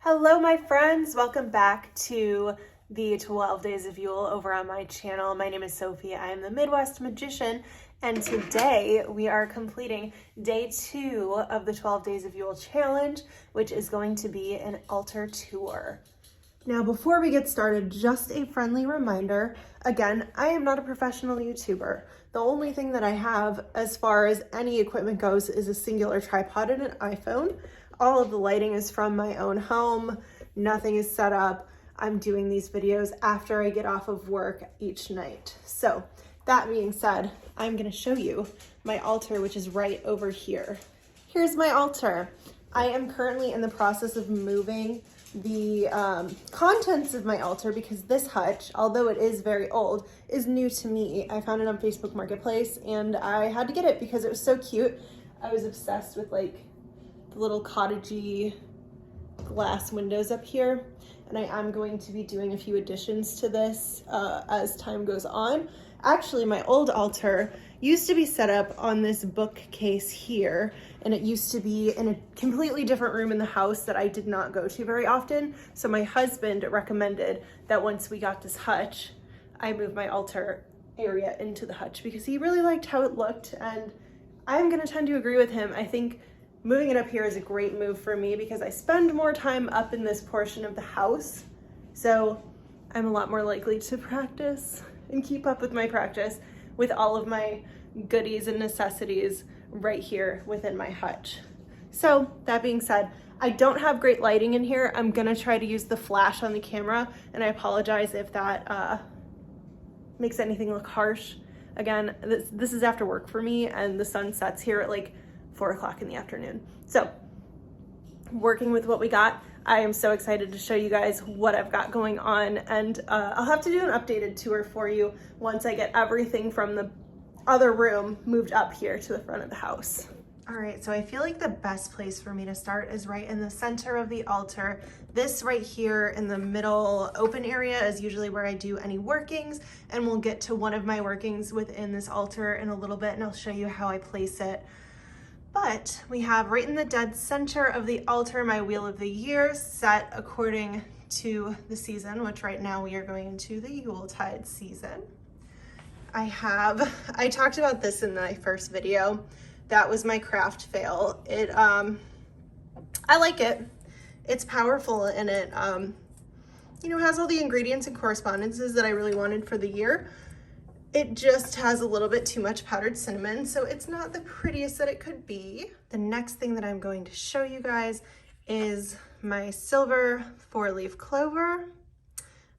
Hello, my friends. Welcome back to the 12 Days of Yule over on my channel. My name is Sophie. I am the Midwest Magician, and today we are completing day 2 of the 12 Days of Yule challenge, which is going to be an altar tour. Now, before we get started, just a friendly reminder. Again, I am not a professional YouTuber. The only thing that I have as far as any equipment goes is a singular tripod and an iPhone. All of the lighting is from my own home. Nothing is set up. I'm doing these videos after I get off of work each night. So that being said, I'm gonna show you my altar, which is right over here. Here's my altar. I am currently in the process of moving the contents of my altar because this hutch, although it is very old, is new to me. I found it on Facebook Marketplace and I had to get it because it was so cute. I was obsessed with like the little cottagey glass windows up here, and I am going to be doing a few additions to this as time goes on. Actually, my old altar used to be set up on this bookcase here, and it used to be in a completely different room in the house that I did not go to very often. So my husband recommended that once we got this hutch, I move my altar area into the hutch because he really liked how it looked, and I'm gonna tend to agree with him. I think moving it up here is a great move for me because I spend more time up in this portion of the house. So I'm a lot more likely to practice and keep up with my practice with all of my goodies and necessities right here within my hutch. So that being said, I don't have great lighting in here. I'm gonna try to use the flash on the camera, and I apologize if that makes anything look harsh. Again, this is after work for me, and the sun sets here at like 4 o'clock in the afternoon. So working with what we got, I am so excited to show you guys what I've got going on, and I'll have to do an updated tour for you once I get everything from the other room moved up here to the front of the house. All right, so I feel like the best place for me to start is right in the center of the altar. This right here in the middle open area is usually where I do any workings, and we'll get to one of my workings within this altar in a little bit, and I'll show you how I place it. But we have right in the dead center of the altar my Wheel of the Year set according to the season, which right now we are going into the Yuletide season. I talked about this in my first video. That was my craft fail. I like it. It's powerful, and it has all the ingredients and correspondences that I really wanted for the year. It just has a little bit too much powdered cinnamon, so it's not the prettiest that it could be. The next thing that I'm going to show you guys is my silver 4-leaf clover.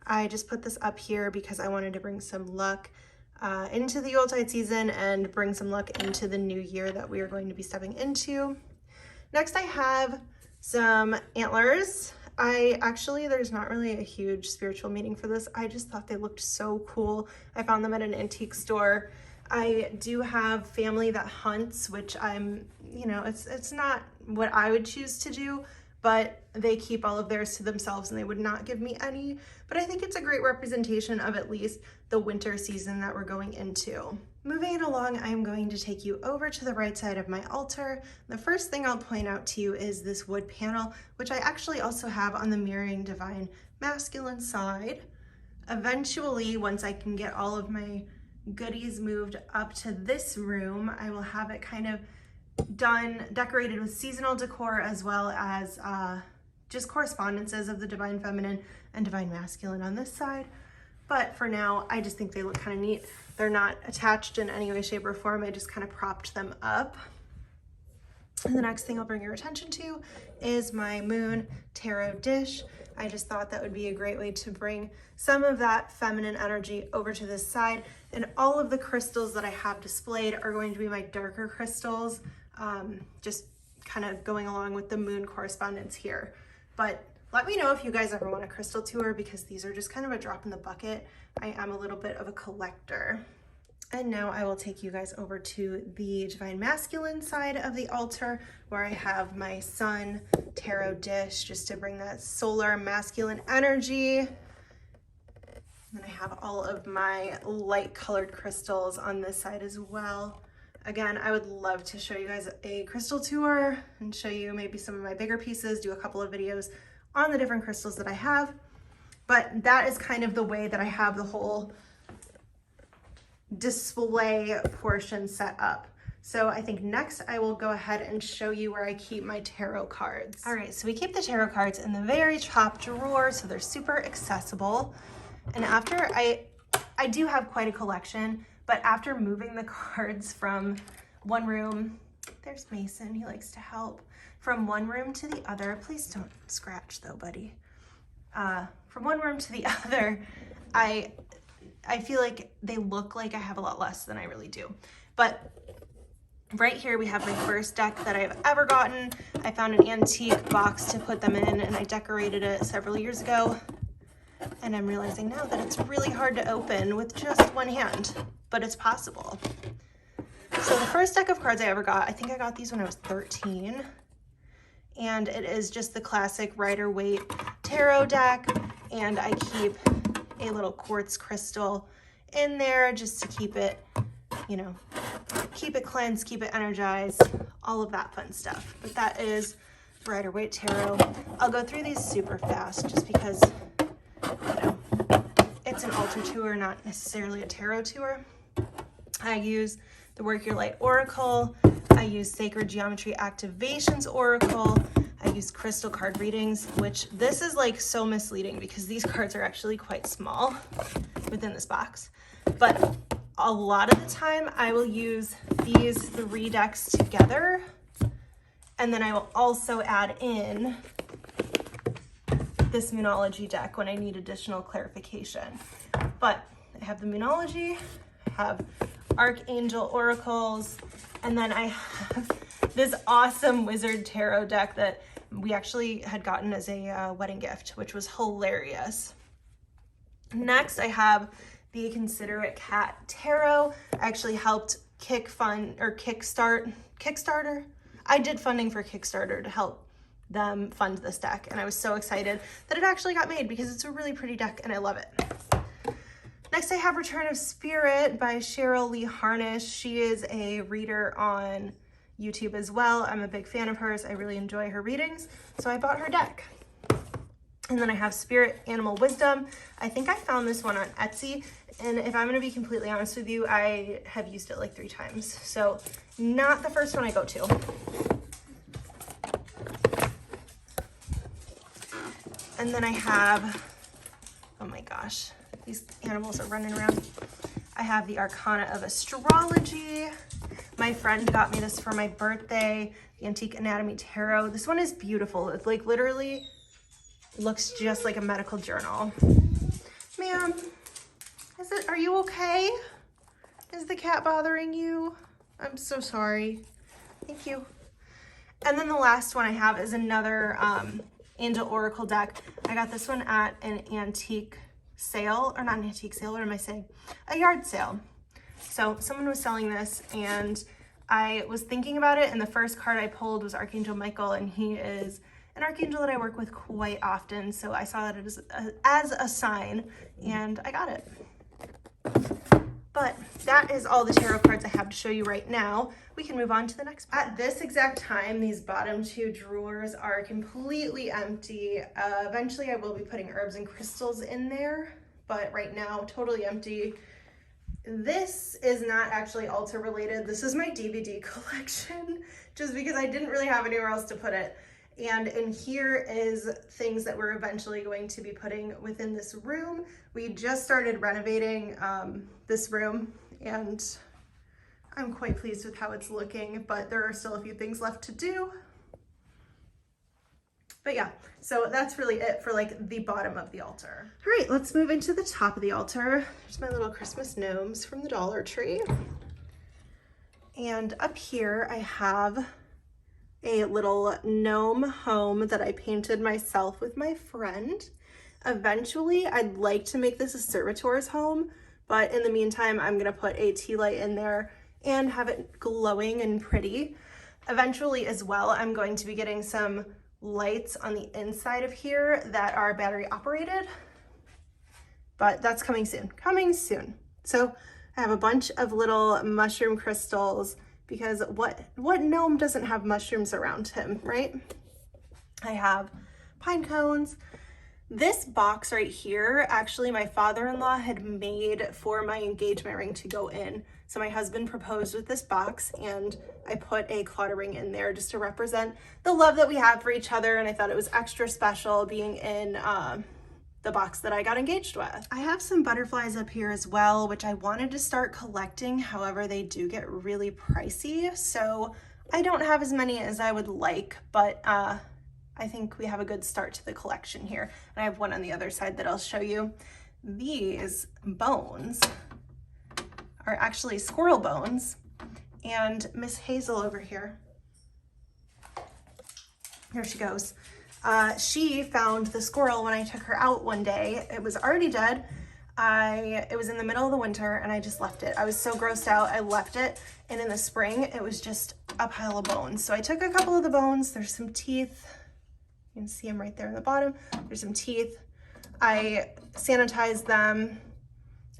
I just put this up here because I wanted to bring some luck into the Yuletide season and bring some luck into the new year that we are going to be stepping into. Next, I have some antlers. There's not really a huge spiritual meaning for this. I just thought they looked so cool. I found them at an antique store. I do have family that hunts, which it's not what I would choose to do, but they keep all of theirs to themselves and they would not give me any. But I think it's a great representation of at least the winter season that we're going into. Moving it along, I'm going to take you over to the right side of my altar. The first thing I'll point out to you is this wood panel, which I actually also have on the mirroring divine masculine side. Eventually, once I can get all of my goodies moved up to this room, I will have it kind of decorated with seasonal decor, as well as just correspondences of the divine feminine and divine masculine on this side. But for now, I just think they look kind of neat. They're not attached in any way, shape, or form. I just kind of propped them up. And the next thing I'll bring your attention to is my moon tarot dish. I just thought that would be a great way to bring some of that feminine energy over to this side. And all of the crystals that I have displayed are going to be my darker crystals, just kind of going along with the moon correspondence here. But let me know if you guys ever want a crystal tour, because these are just kind of a drop in the bucket. I am a little bit of a collector. And now I will take you guys over to the divine masculine side of the altar, where I have my sun tarot dish just to bring that solar masculine energy. And then I have all of my light colored crystals on this side as well. Again, I would love to show you guys a crystal tour and show you maybe some of my bigger pieces, do a couple of videos on the different crystals that I have. But that is kind of the way that I have the whole display portion set up. So I think next I will go ahead and show you where I keep my tarot cards. All right, so we keep the tarot cards in the very top drawer, so they're super accessible. And after I do have quite a collection, but after moving the cards from one room, there's Mason, he likes to help, from one room to the other. Please don't scratch though, buddy. From one room to the other, I feel like they look like I have a lot less than I really do. But right here we have my first deck that I've ever gotten. I found an antique box to put them in, and I decorated it several years ago. And I'm realizing now that it's really hard to open with just one hand, but it's possible. So the first deck of cards I ever got, I think I got these when I was 13. And it is just the classic Rider-Waite tarot deck. And I keep a little quartz crystal in there just to keep it, you know, keep it cleansed, keep it energized, all of that fun stuff. But that is Rider-Waite Tarot. I'll go through these super fast just because, you know, it's an altar tour, not necessarily a tarot tour. I use the Work Your Light Oracle. I use Sacred Geometry Activations Oracle. I use crystal card readings, which this is like so misleading because these cards are actually quite small within this box. But a lot of the time I will use these 3 decks together, and then I will also add in this Moonology deck when I need additional clarification. But I have the Moonology, have Archangel Oracles, and then I have this awesome Wizard Tarot deck that we actually had gotten as a wedding gift, which was hilarious. Next, I have the Considerate Cat Tarot. I actually helped Kickstarter. I did funding for Kickstarter to help them fund this deck, and I was so excited that it actually got made because it's a really pretty deck and I love it. Next, I have Return of Spirit by Cheryl Lee Harnish. She is a reader on YouTube as well. I'm a big fan of hers. I really enjoy her readings, so I bought her deck. And then I have Spirit Animal Wisdom. I think I found this one on Etsy, and if I'm going to be completely honest with you, I have used it like 3 times, so not the first one I go to. And then I have, oh my gosh, these animals are running around. I have the Arcana of Astrology. My friend got me this for my birthday, the Antique Anatomy Tarot. This one is beautiful. It like literally looks just like a medical journal. Ma'am, are you okay? Is the cat bothering you? I'm so sorry. Thank you. And then the last one I have is another Angel Oracle deck. I got this one at an antique sale, or not an antique sale, what am I saying? A yard sale. So someone was selling this and I was thinking about it, and the first card I pulled was Archangel Michael, and he is an archangel that I work with quite often, so I saw that it as a sign, and I got it. But that is all the tarot cards I have to show you right now. We can move on to the next one. At this exact time, these bottom 2 drawers are completely empty. Eventually I will be putting herbs and crystals in there, but right now, totally empty. This is not actually altar related. This is my DVD collection, just because I didn't really have anywhere else to put it. And in here is things that we're eventually going to be putting within this room. We just started renovating this room, and I'm quite pleased with how it's looking, but there are still a few things left to do. But yeah, so that's really it for like the bottom of the altar. All right, let's move into the top of the altar. There's my little Christmas gnomes from the Dollar Tree. And up here I have a little gnome home that I painted myself with my friend. Eventually, I'd like to make this a servitor's home, but in the meantime, I'm gonna put a tea light in there and have it glowing and pretty. Eventually as well, I'm going to be getting some lights on the inside of here that are battery operated, but that's coming soon. So I have a bunch of little mushroom crystals, because what gnome doesn't have mushrooms around him, right? I have pine cones. This box right here, actually my father-in-law had made for my engagement ring to go in. So my husband proposed with this box and I put a clotter ring in there just to represent the love that we have for each other. And I thought it was extra special being in the box that I got engaged with. I have some butterflies up here as well, which I wanted to start collecting. However, they do get really pricey. So I don't have as many as I would like, but I think we have a good start to the collection here. And I have one on the other side that I'll show you. These bones are actually squirrel bones. And Miss Hazel over here she goes. She found the squirrel when I took her out one day. It was already dead. It was in the middle of the winter and I just left it. I was so grossed out, I left it. And in the spring, it was just a pile of bones. So I took a couple of the bones. There's some teeth. You can see them right there in the bottom. There's some teeth. I sanitized them.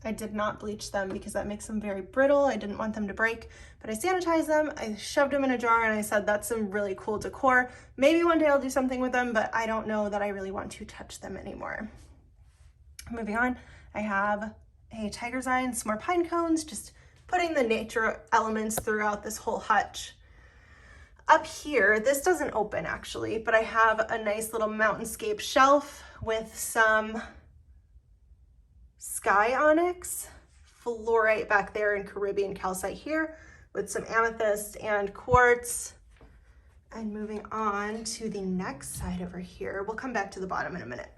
I did not bleach them because that makes them very brittle. I didn't want them to break, but I sanitized them. I shoved them in a jar and I said, that's some really cool decor. Maybe one day I'll do something with them, but I don't know that I really want to touch them anymore. Moving on, I have a tiger's eye and some more pine cones, just putting the nature elements throughout this whole hutch. Up here, this doesn't open actually, but I have a nice little mountainscape shelf with some sky onyx, fluorite back there, and Caribbean calcite here with some amethyst and quartz. And moving on to the next side over here, we'll come back to the bottom in a minute.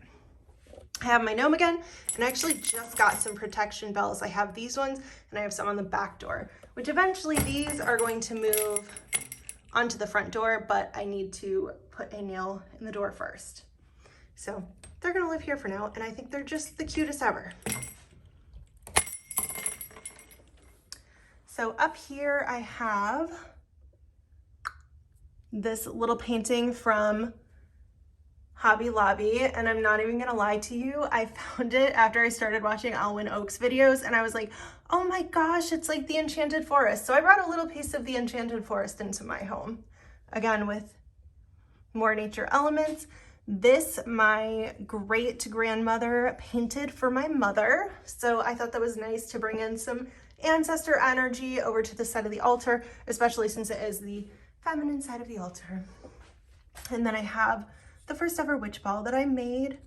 I have my gnome again, and I actually just got some protection bells. I have these ones, and I have some on the back door, which eventually these are going to move onto the front door, but I need to put a nail in the door first. So they're gonna live here for now, and I think they're just the cutest ever. So up here I have this little painting from Hobby Lobby, and I'm not even gonna lie to you, I found it after I started watching Alwyn Oakes videos, and I was like, oh my gosh, it's like the Enchanted Forest. So I brought a little piece of the Enchanted Forest into my home, again with more nature elements. This my great grandmother painted for my mother, so I thought that was nice to bring in some ancestor energy over to the side of the altar, especially since it is the feminine side of the altar. And then I have the first ever witch ball that I made.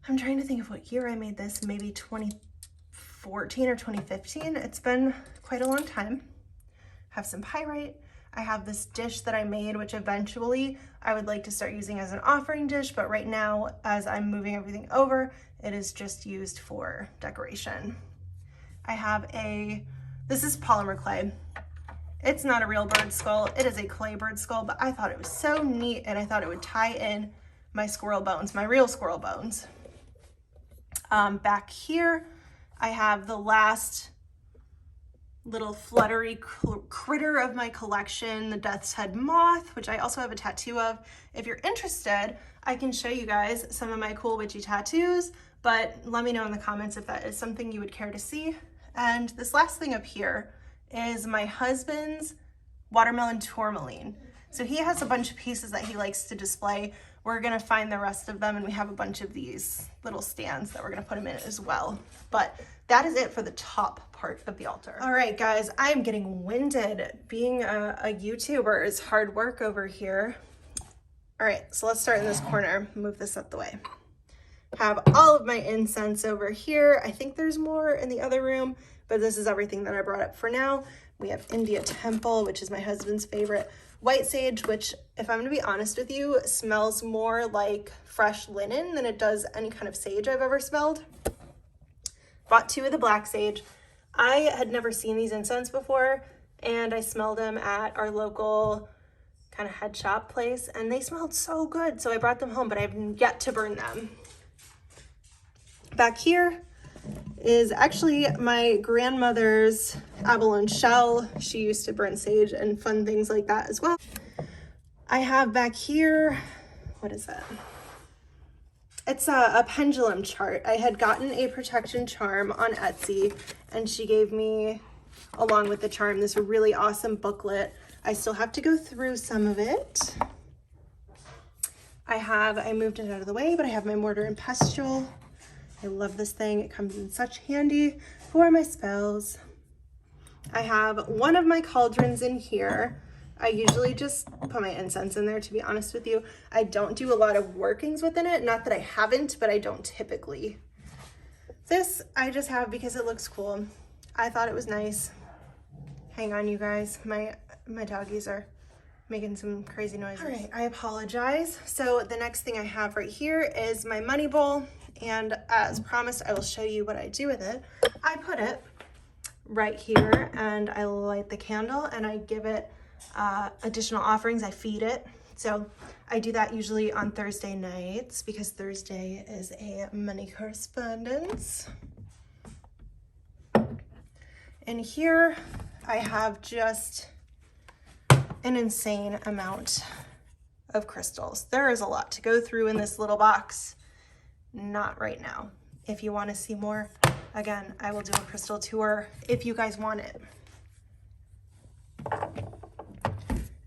I'm trying to think of what year I made this, maybe 2014 or 2015. It's been quite a long time. I have some pyrite. I have this dish that I made, which eventually I would like to start using as an offering dish, but right now, as I'm moving everything over, it is just used for decoration. I have this is polymer clay. It's not a real bird skull, it is a clay bird skull, but I thought it was so neat and I thought it would tie in my squirrel bones, my real squirrel bones. Back here, I have the last little fluttery critter of my collection, the Death's Head Moth, which I also have a tattoo of. If you're interested, I can show you guys some of my cool witchy tattoos, but let me know in the comments if that is something you would care to see. And this last thing up here is my husband's watermelon tourmaline. So he has a bunch of pieces that he likes to display. We're gonna find the rest of them, and we have a bunch of these little stands that we're gonna put them in as well. But that is it for the top part of the altar. All right, guys, I'm getting winded. Being a YouTuber is hard work over here. All right, so let's start in this corner. Move this out the way. Have all of my incense over here. I think there's more in the other room, but this is everything that I brought up for now. We have India Temple, which is my husband's favorite. White sage, which, if I'm gonna be honest with you, smells more like fresh linen than it does any kind of sage I've ever smelled. Bought 2 of the black sage. I had never seen these incense before, and I smelled them at our local kind of head shop place, and they smelled so good, so I brought them home, but I've yet to burn them. Back here is actually my grandmother's abalone shell. She used to burn sage and fun things like that as well. I have back here, what is that? It's a pendulum chart. I had gotten a protection charm on Etsy, and she gave me, along with the charm, this really awesome booklet. I still have to go through some of it. I moved it out of the way, but I have my mortar and pestle. I love this thing. It comes in such handy for my spells. I have one of my cauldrons in here. I usually just put my incense in there, to be honest with you. I don't do a lot of workings within it. Not that I haven't, but I don't typically. This I just have because it looks cool. I thought it was nice. Hang on, you guys. My doggies are making some crazy noises. All right, I apologize. So the next thing I have right here is my money bowl. And as promised, I will show you what I do with it. I put it right here and I light the candle and I give it additional offerings. I feed it. So I do that usually on Thursday nights because Thursday is a money correspondence. And here I have just an insane amount of crystals. There is a lot to go through in this little box. Not right now. If you want to see more, again, I will do a crystal tour if you guys want it.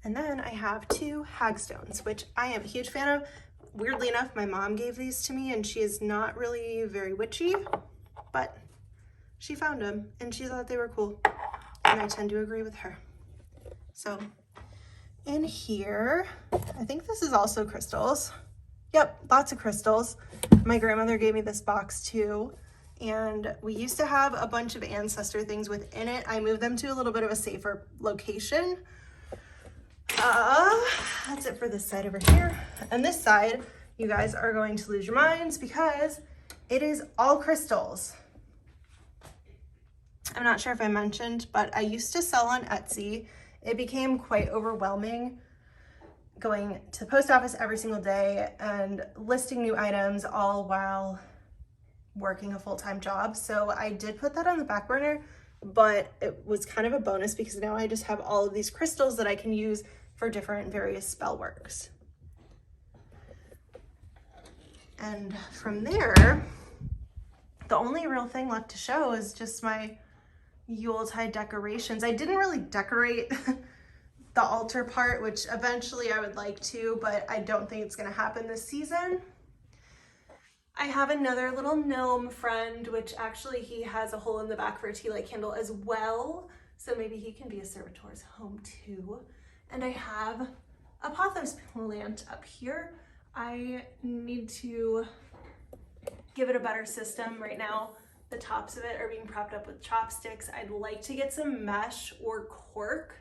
And then I have 2 hagstones, which I am a huge fan of. Weirdly enough, my mom gave these to me and she is not really very witchy, but she found them and she thought they were cool. And I tend to agree with her. So in here, I think this is also crystals. Yep, lots of crystals. My grandmother gave me this box too. And we used to have a bunch of ancestor things within it. I moved them to a little bit of a safer location. That's it for this side over here. And this side, you guys are going to lose your minds because it is all crystals. I'm not sure if I mentioned, but I used to sell on Etsy. It became quite overwhelming going to the post office every single day and listing new items all while working a full-time job. So I did put that on the back burner, but it was kind of a bonus because now I just have all of these crystals that I can use for different various spell works. And from there, the only real thing left to show is just my Yuletide decorations. I didn't really decorate the altar part, which eventually I would like to, but I don't think it's gonna happen this season. I have another little gnome friend, which actually he has a hole in the back for a tea light candle as well. So maybe he can be a servitor's home too. And I have a pothos plant up here. I need to give it a better system. Right now, the tops of it are being propped up with chopsticks. I'd like to get some mesh or cork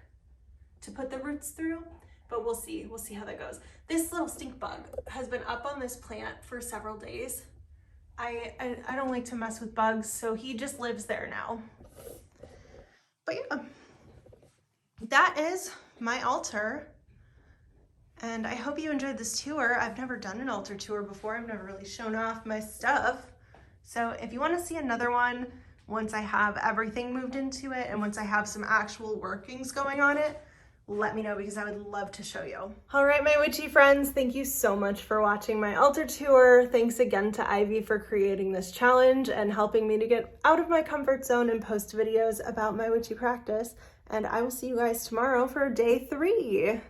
to put the roots through, but we'll see how that goes. This little stink bug has been up on this plant for several days. I don't like to mess with bugs, so he just lives there now. But yeah, that is my altar. And I hope you enjoyed this tour. I've never done an altar tour before. I've never really shown off my stuff. So if you want to see another one, once I have everything moved into it and once I have some actual workings going on it, let me know because I would love to show you. All right, my witchy friends, thank you so much for watching my altar tour. Thanks again to Ivy for creating this challenge and helping me to get out of my comfort zone and post videos about my witchy practice. And I will see you guys tomorrow for day 3.